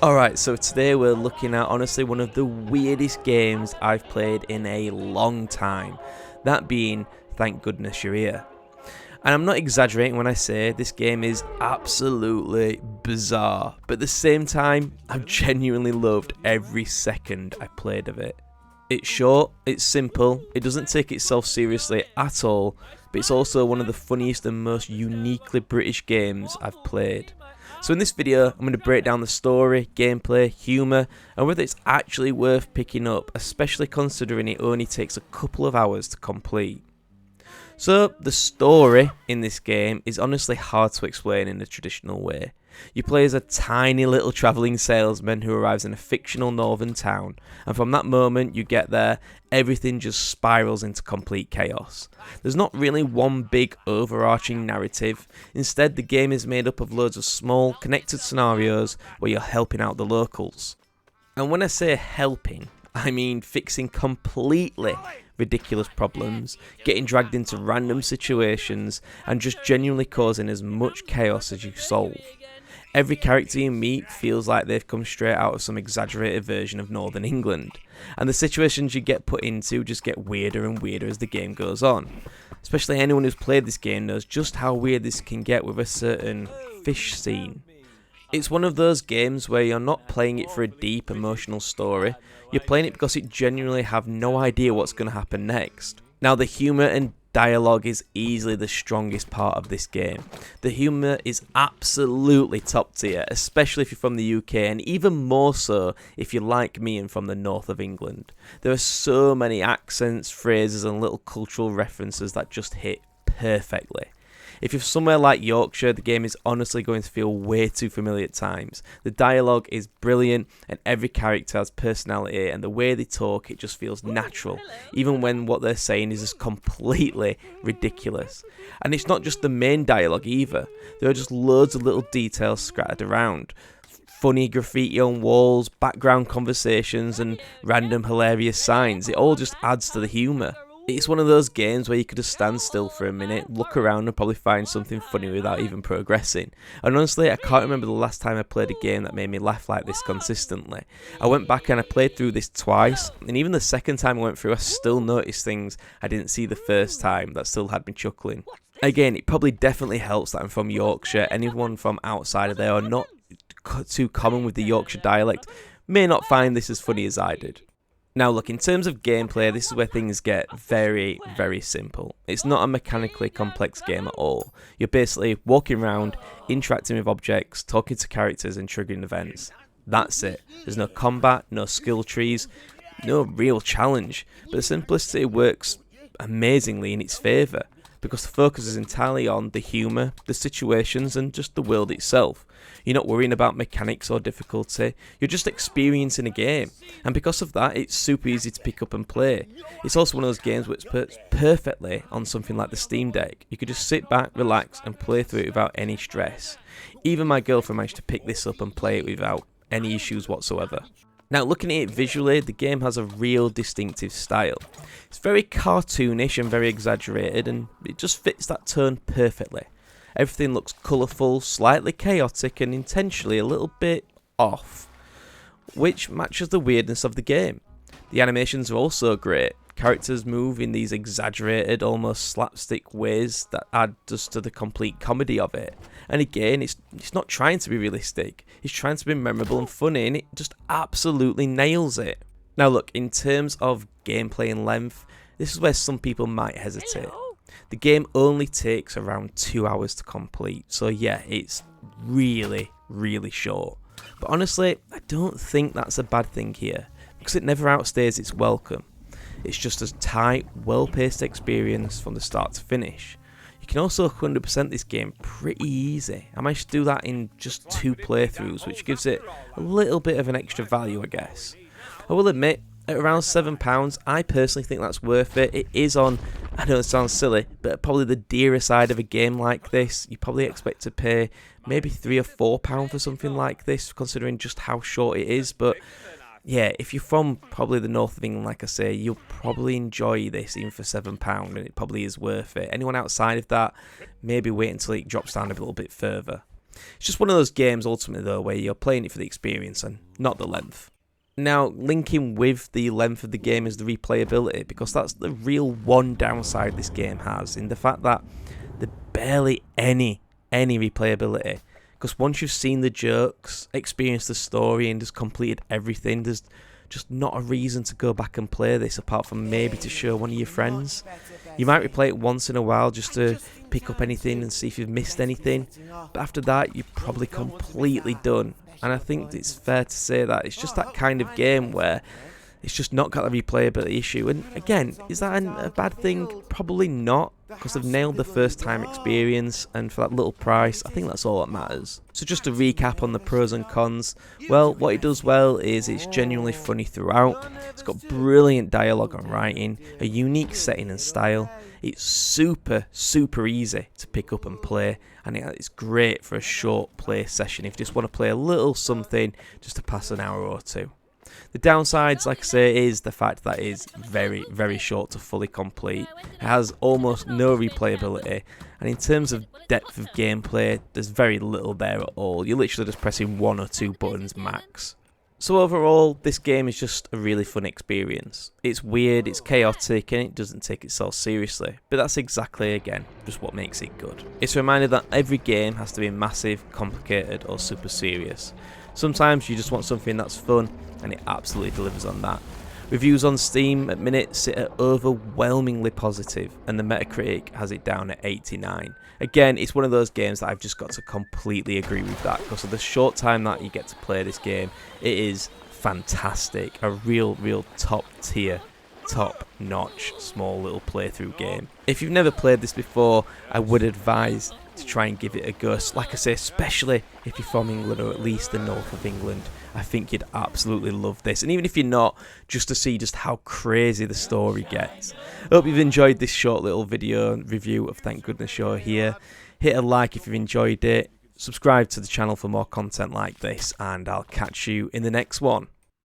Alright, so today we're looking at honestly one of the weirdest games I've played in a long time. That being, Thank Goodness You're Here. And I'm not exaggerating when I say this game is absolutely bizarre, but at the same time, I've genuinely loved every second I played of it. It's short, it's simple, it doesn't take itself seriously at all, but it's also one of the funniest and most uniquely British games I've played. So in this video, I'm going to break down the story, gameplay, humour, and whether it's actually worth picking up, especially considering it only takes a couple of hours to complete. So, the story in this game is honestly hard to explain in a traditional way. You play as a tiny little travelling salesman who arrives in a fictional northern town, and from that moment you get there, everything just spirals into complete chaos. There's not really one big overarching narrative, instead the game is made up of loads of small, connected scenarios where you're helping out the locals. And when I say helping, I mean fixing completely ridiculous problems, getting dragged into random situations, and just genuinely causing as much chaos as you solve. Every character you meet feels like they've come straight out of some exaggerated version of Northern England, and the situations you get put into just get weirder and weirder as the game goes on. Especially anyone who's played this game knows just how weird this can get with a certain fish scene. It's one of those games where you're not playing it for a deep emotional story, you're playing it because you genuinely have no idea what's going to happen next. Now the humour and dialogue is easily the strongest part of this game. The humour is absolutely top tier, especially if you're from the UK, and even more so if you're like me and from the north of England. There are so many accents, phrases and little cultural references that just hit perfectly. If you're somewhere like Yorkshire, the game is honestly going to feel way too familiar at times. The dialogue is brilliant and every character has personality, and the way they talk, it just feels natural, even when what they're saying is just completely ridiculous. And it's not just the main dialogue either. There are just loads of little details scattered around. Funny graffiti on walls, background conversations and random hilarious signs. It all just adds to the humour. It's one of those games where you could just stand still for a minute, look around and probably find something funny without even progressing. And honestly, I can't remember the last time I played a game that made me laugh like this consistently. I went back and I played through this twice, and even the second time I went through I still noticed things I didn't see the first time that still had me chuckling. Again, it probably definitely helps that I'm from Yorkshire. Anyone from outside of there or not too common with the Yorkshire dialect may not find this as funny as I did. Now look, in terms of gameplay, this is where things get very, very simple. It's not a mechanically complex game at all. You're basically walking around, interacting with objects, talking to characters and triggering events. That's it. There's no combat, no skill trees, no real challenge. But the simplicity works amazingly in its favour, because the focus is entirely on the humour, the situations and just the world itself. You're not worrying about mechanics or difficulty, you're just experiencing a game, and because of that it's super easy to pick up and play. It's also one of those games which works perfectly on something like the Steam Deck. You could just sit back, relax and play through it without any stress. Even my girlfriend managed to pick this up and play it without any issues whatsoever. Now looking at it visually, the game has a real distinctive style. It's very cartoonish and very exaggerated, and it just fits that tone perfectly. Everything looks colourful, slightly chaotic and intentionally a little bit off, which matches the weirdness of the game. The animations are also great. Characters move in these exaggerated, almost slapstick ways that add just to the complete comedy of it. And again, it's not trying to be realistic, it's trying to be memorable and funny, and it just absolutely nails it. Now look, in terms of gameplay and length, this is where some people might hesitate. The game only takes around 2 hours to complete, so yeah, it's really, really short. But honestly, I don't think that's a bad thing here, because it never outstays its welcome. It's just a tight, well-paced experience from the start to finish. You can also 100% this game pretty easy. I managed to do that in just 2 playthroughs, which gives it a little bit of an extra value, I guess. I will admit, at around £7, I personally think that's worth it. It is on, I know it sounds silly, but probably the dearer side of a game like this. You probably expect to pay maybe £3 or £4 for something like this, considering just how short it is. But yeah, if you're from probably the north of England, like I say, you'll probably enjoy this even for £7, and it probably is worth it. Anyone outside of that, maybe wait until it drops down a little bit further. It's just one of those games ultimately though where you're playing it for the experience and not the length. Now, linking with the length of the game is the replayability, because that's the real one downside this game has, in the fact that there's barely any replayability. Because once you've seen the jokes, experienced the story, and just completed everything, there's just not a reason to go back and play this, apart from maybe to show one of your friends. You might replay it once in a while just to pick up anything and see if you've missed anything, but after that you're probably completely done. And I think it's fair to say that it's just that kind of game where it's just not got the replayability issue. And again, is that a bad thing? Probably not, because they've nailed the first time experience, and for that little price, I think that's all that matters. So just to recap on the pros and cons, well, what it does well is it's genuinely funny throughout. It's got brilliant dialogue and writing, a unique setting and style. It's super easy to pick up and play, and it's great for a short play session if you just want to play a little something just to pass an hour or two. The downsides, like I say, is the fact that it is very short to fully complete. It has almost no replayability, and in terms of depth of gameplay, there's very little there at all. You're literally just pressing 1 or 2 buttons max. So overall, this game is just a really fun experience. It's weird, it's chaotic, and it doesn't take itself seriously, but that's exactly, again, just what makes it good. It's a reminder that every game has to be massive, complicated, or super serious. Sometimes you just want something that's fun, and it absolutely delivers on that. Reviews on Steam at minute sit at overwhelmingly positive, and the Metacritic has it down at 89. Again, it's one of those games that I've just got to completely agree with that, because of the short time that you get to play this game, it is fantastic. A real top tier, top notch, small little playthrough game. If you've never played this before, I would advise to try and give it a go. Like I say, especially if you're from England, or at least the north of England, I think you'd absolutely love this. And even if you're not, just to see just how crazy the story gets. I hope you've enjoyed this short little video review of Thank Goodness You're Here. Hit a like if you've enjoyed it, subscribe to the channel for more content like this, and I'll catch you in the next one.